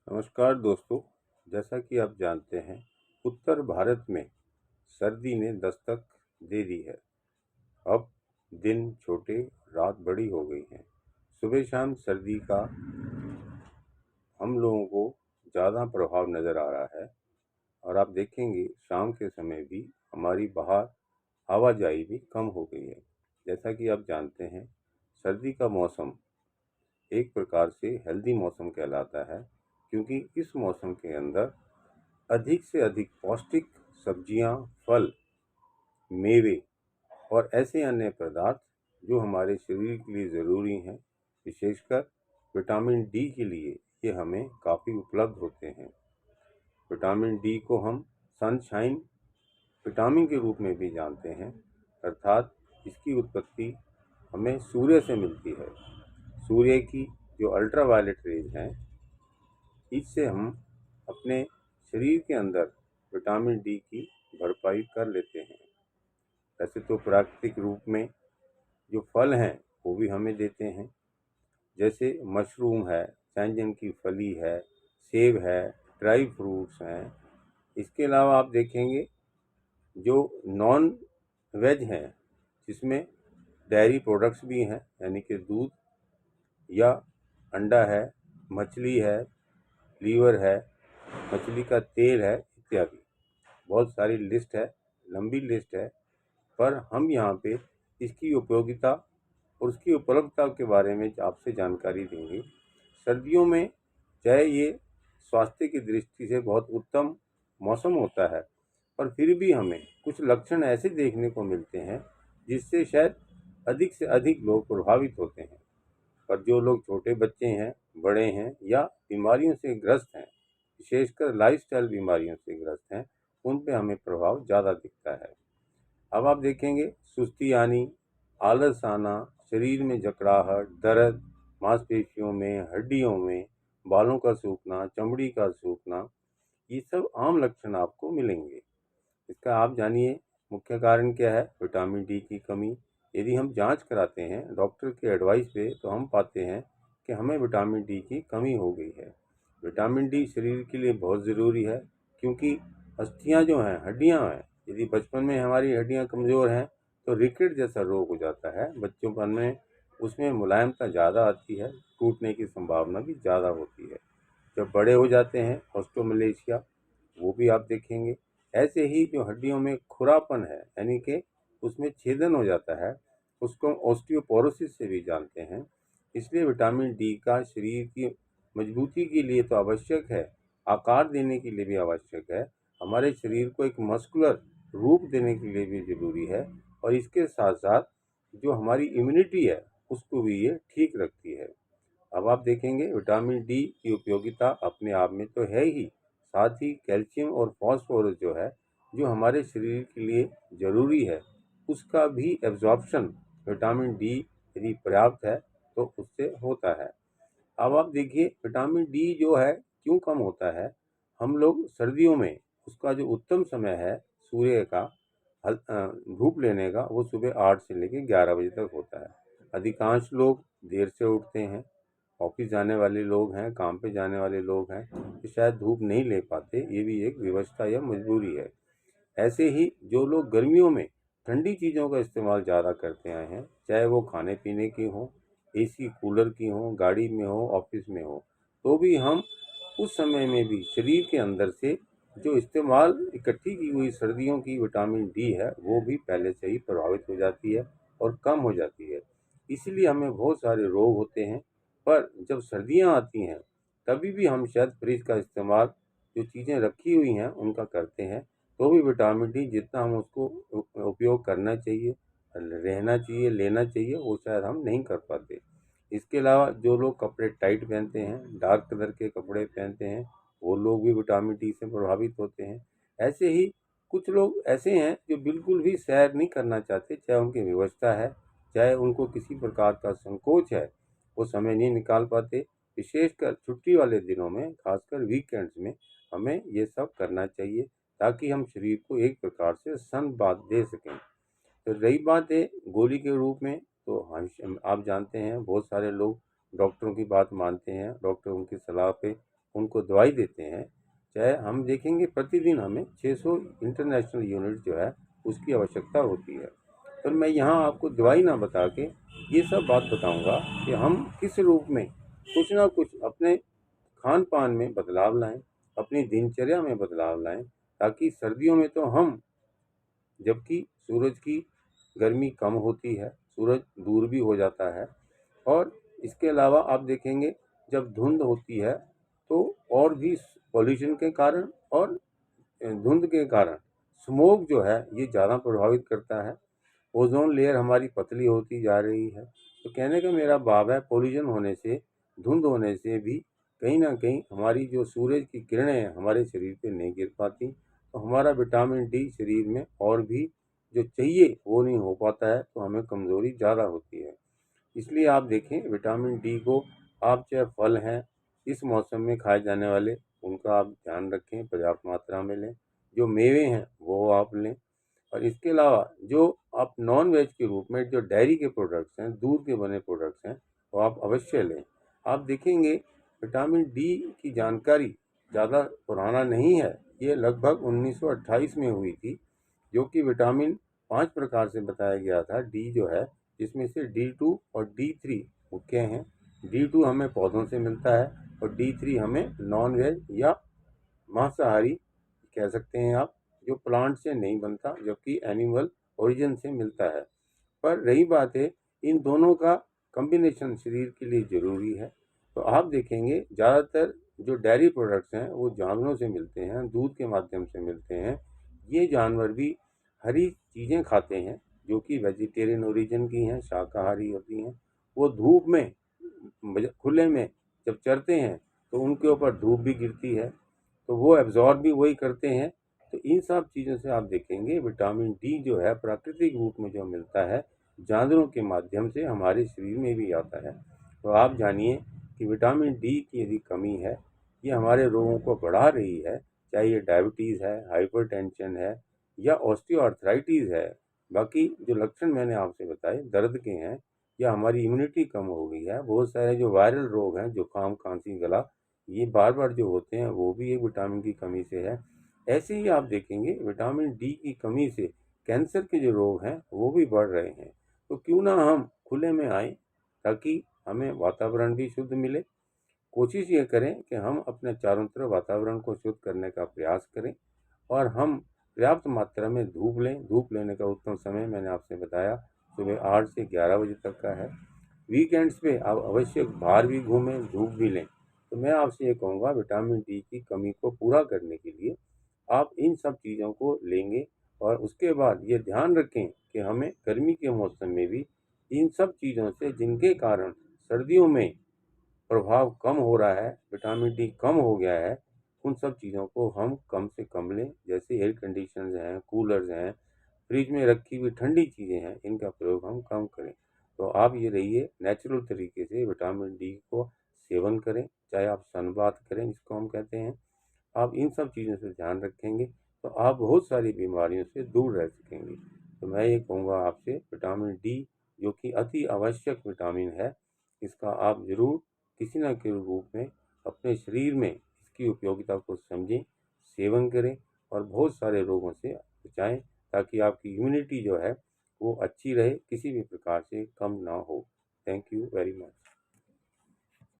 नमस्कार दोस्तों। जैसा कि आप जानते हैं, उत्तर भारत में सर्दी ने दस्तक दे दी है। अब दिन छोटे, रात बड़ी हो गई है। सुबह शाम सर्दी का हम लोगों को ज़्यादा प्रभाव नज़र आ रहा है और आप देखेंगे शाम के समय भी हमारी बाहर आवाजाही भी कम हो गई है। जैसा कि आप जानते हैं, सर्दी का मौसम एक प्रकार से हेल्दी मौसम कहलाता है, क्योंकि इस मौसम के अंदर अधिक से अधिक पौष्टिक सब्जियां, फल, मेवे और ऐसे अन्य पदार्थ जो हमारे शरीर के लिए ज़रूरी हैं, विशेषकर विटामिन डी के लिए ये हमें काफ़ी उपलब्ध होते हैं। विटामिन डी को हम सनशाइन विटामिन के रूप में भी जानते हैं, अर्थात इसकी उत्पत्ति हमें सूर्य से मिलती है। सूर्य की जो अल्ट्रावायलेट रेज हैं, इससे हम अपने शरीर के अंदर विटामिन डी की भरपाई कर लेते हैं। वैसे तो प्राकृतिक रूप में जो फल हैं वो भी हमें देते हैं, जैसे मशरूम है, सहजन की फली है, सेब है, ड्राई फ्रूट्स हैं। इसके अलावा आप देखेंगे जो नॉन वेज हैं, जिसमें डेयरी प्रोडक्ट्स भी हैं, यानी कि दूध या अंडा है, मछली है, लीवर है, मछली का तेल है, इत्यादि। बहुत सारी लिस्ट है, लंबी लिस्ट है, पर हम यहाँ पे इसकी उपयोगिता और उसकी उपलब्धता के बारे में आपसे जानकारी देंगे। सर्दियों में चाहे ये स्वास्थ्य की दृष्टि से बहुत उत्तम मौसम होता है, पर फिर भी हमें कुछ लक्षण ऐसे देखने को मिलते हैं जिससे शायद अधिक से अधिक लोग प्रभावित होते हैं। पर जो लोग छोटे बच्चे हैं, बड़े हैं या बीमारियों से ग्रस्त हैं, विशेषकर लाइफस्टाइल बीमारियों से ग्रस्त हैं, उन पे हमें प्रभाव ज़्यादा दिखता है। अब आप देखेंगे सुस्ती आनी, आलस आना, शरीर में जकड़ाहट, दर्द, मांसपेशियों में, हड्डियों में, बालों का सूखना, चमड़ी का सूखना, ये सब आम लक्षण आपको मिलेंगे। इसका आप जानिए मुख्य कारण क्या है? विटामिन डी की कमी। यदि हम जांच कराते हैं डॉक्टर के एडवाइस पे, तो हम पाते हैं कि हमें विटामिन डी की कमी हो गई है। विटामिन डी शरीर के लिए बहुत ज़रूरी है, क्योंकि अस्थियां जो हैं, हड्डियां हैं, यदि बचपन में हमारी हड्डियां कमज़ोर हैं तो रिकेट जैसा रोग हो जाता है। बच्चों में उसमें मुलायमता ज़्यादा आती है, टूटने की संभावना भी ज़्यादा होती है। जब बड़े हो जाते हैं ऑस्टियोमलेशिया, वो भी आप देखेंगे। ऐसे ही जो हड्डियों में खुरापन है, यानी कि उसमें छेदन हो जाता है, उसको ऑस्टियोपोरोसिस से भी जानते हैं। इसलिए विटामिन डी का शरीर की मजबूती के लिए तो आवश्यक है, आकार देने के लिए भी आवश्यक है, हमारे शरीर को एक मस्कुलर रूप देने के लिए भी ज़रूरी है, और इसके साथ साथ जो हमारी इम्यूनिटी है उसको भी ये ठीक रखती है। अब आप देखेंगे विटामिन डी की उपयोगिता अपने आप में तो है ही, साथ ही कैल्शियम और फास्फोरस जो है, जो हमारे शरीर के लिए ज़रूरी है, उसका भी एब्जॉर्प्शन विटामिन डी यदि पर्याप्त है तो उससे होता है। अब आप देखिए विटामिन डी जो है क्यों कम होता है। हम लोग सर्दियों में उसका जो उत्तम समय है सूर्य का धूप लेने का, वो सुबह 8 से लेकर 11 बजे तक होता है। अधिकांश लोग देर से उठते हैं, ऑफिस जाने वाले लोग हैं, काम पे जाने वाले लोग हैं, तो शायद धूप नहीं ले पाते, ये भी एक विवशता या मजबूरी है। ऐसे ही जो लोग गर्मियों में ठंडी चीज़ों का इस्तेमाल ज़्यादा करते आए हैं, चाहे वो खाने पीने की हो, एसी कूलर की हो, गाड़ी में हो, ऑफिस में हो, तो भी हम उस समय में भी शरीर के अंदर से जो इस्तेमाल इकट्ठी की हुई सर्दियों की विटामिन डी है, वो भी पहले से ही प्रभावित हो जाती है और कम हो जाती है। इसीलिए हमें बहुत सारे रोग होते हैं। पर जब सर्दियाँ आती हैं, तभी भी हम शायद फ्रिज का इस्तेमाल, जो चीज़ें रखी हुई हैं उनका करते हैं, तो भी विटामिन डी जितना हम उसको उपयोग करना चाहिए, रहना चाहिए, लेना चाहिए, वो शायद हम नहीं कर पाते। इसके अलावा जो लोग कपड़े टाइट पहनते हैं, डार्क कलर के कपड़े पहनते हैं, वो लोग भी विटामिन डी से प्रभावित होते हैं। ऐसे ही कुछ लोग ऐसे हैं जो बिल्कुल भी सैर नहीं करना चाहते, चाहे उनकी विवशता है, चाहे उनको किसी प्रकार का संकोच है, वो समय नहीं निकाल पाते। विशेषकर छुट्टी वाले दिनों में, खासकर वीकेंड्स में, हमें ये सब करना चाहिए, ताकि हम शरीर को एक प्रकार से सन बाथ दे सकें। तो रही बात है गोली के रूप में, तो आप जानते हैं बहुत सारे लोग डॉक्टरों की बात मानते हैं, डॉक्टर उनकी सलाह पे उनको दवाई देते हैं, चाहे हम देखेंगे प्रतिदिन हमें 600 इंटरनेशनल यूनिट जो है उसकी आवश्यकता होती है। पर मैं यहाँ आपको दवाई ना बता के ये सब बात बताऊंगा कि हम किस रूप में कुछ ना कुछ अपने खान पान में बदलाव लाएं, अपनी दिनचर्या में बदलाव लाएं, ताकि सर्दियों में तो हम, जबकि सूरज की गर्मी कम होती है, सूरज दूर भी हो जाता है, और इसके अलावा आप देखेंगे जब धुंध होती है तो और भी पॉल्यूशन के कारण और धुंध के कारण स्मोक जो है ये ज़्यादा प्रभावित करता है। ओजोन लेयर हमारी पतली होती जा रही है। तो कहने का मेरा भाव है, पॉल्यूशन होने से, धुंध होने से भी कहीं ना कहीं हमारी जो सूरज की किरणें हैं हमारे शरीर पे नहीं गिर पाती, तो हमारा विटामिन डी शरीर में और भी जो चाहिए वो नहीं हो पाता है, तो हमें कमज़ोरी ज़्यादा होती है। इसलिए आप देखें, विटामिन डी को आप चाहे फल हैं इस मौसम में खाए जाने वाले, उनका आप ध्यान रखें, पर्याप्त मात्रा में लें। जो मेवे हैं वो आप लें, और इसके अलावा जो आप नॉन वेज के रूप में जो डेयरी के प्रोडक्ट्स हैं, दूध के बने प्रोडक्ट्स हैं, वो आप अवश्य लें। आप देखेंगे विटामिन डी की जानकारी ज़्यादा पुराना नहीं है, ये लगभग 1928 में हुई थी, जो कि विटामिन 5 प्रकार से बताया गया था डी जो है, जिसमें से D2 और D3 मुख्य हैं। D2 हमें पौधों से मिलता है और D3 हमें नॉन वेज या मांसाहारी कह सकते हैं आप, जो प्लांट से नहीं बनता, जबकि एनिमल ओरिजिन से मिलता है। पर रही बात है, इन दोनों का कॉम्बिनेशन शरीर के लिए ज़रूरी है। तो आप देखेंगे ज़्यादातर जो डेयरी प्रोडक्ट्स हैं वो जानवरों से मिलते हैं, दूध के माध्यम से मिलते हैं। ये जानवर भी हरी चीज़ें खाते हैं जो कि वेजिटेरियन ओरिजिन की हैं, शाकाहारी होती हैं। वो धूप में खुले में जब चरते हैं तो उनके ऊपर धूप भी गिरती है, तो वो एब्जॉर्ब भी वही करते हैं। तो इन सब चीज़ों से आप देखेंगे विटामिन डी जो है प्राकृतिक रूप में जो मिलता है, जानवरों के माध्यम से हमारे शरीर में भी आता है। तो आप जानिए कि विटामिन डी की यदि कमी है, ये हमारे रोगों को बढ़ा रही है, चाहे ये डायबिटीज़ है, हाइपरटेंशन है या ऑस्टियोआर्थराइटिस है। बाकी जो लक्षण मैंने आपसे बताए दर्द के हैं, या हमारी इम्यूनिटी कम हो गई है, बहुत सारे जो वायरल रोग हैं, जुकाम, खांसी, गला, ये बार बार जो होते हैं वो भी एक विटामिन की कमी से है। ऐसे ही आप देखेंगे विटामिन डी की कमी से कैंसर के जो रोग हैं वो भी बढ़ रहे हैं। तो क्यों ना हम खुले में आएँ, ताकि हमें वातावरण भी शुद्ध मिले। कोशिश ये करें कि हम अपने चारों तरफ वातावरण को शुद्ध करने का प्रयास करें, और हम पर्याप्त मात्रा में धूप लें। धूप लेने का उत्तम समय मैंने आपसे बताया, सुबह 8 से 11 बजे तक का है। वीकेंड्स पे आप अवश्य बाहर भी घूमें, धूप भी लें। तो मैं आपसे ये कहूँगा, विटामिन डी की कमी को पूरा करने के लिए आप इन सब चीज़ों को लेंगे, और उसके बाद ये ध्यान रखें कि हमें गर्मी के मौसम में भी इन सब चीज़ों से, जिनके कारण सर्दियों में प्रभाव कम हो रहा है, विटामिन डी कम हो गया है, उन सब चीज़ों को हम कम से कम लें। जैसे एयर कंडीशनर्स हैं, कूलर्स हैं, फ्रिज में रखी हुई ठंडी चीज़ें हैं, इनका प्रयोग हम कम करें। तो आप ये रहिए, नेचुरल तरीके से विटामिन डी को सेवन करें, चाहे आप सनबाथ करें जिसको हम कहते हैं। आप इन सब चीज़ों से ध्यान रखेंगे तो आप बहुत सारी बीमारियों से दूर रह सकेंगे। तो मैं ये कहूँगा आपसे, विटामिन डी जो कि अति आवश्यक विटामिन है, इसका आप ज़रूर किसी न किसी रूप में अपने शरीर में इसकी उपयोगिता को समझें, सेवन करें, और बहुत सारे रोगों से बचाएं, ताकि आपकी इम्यूनिटी जो है वो अच्छी रहे, किसी भी प्रकार से कम ना हो। Thank you very much.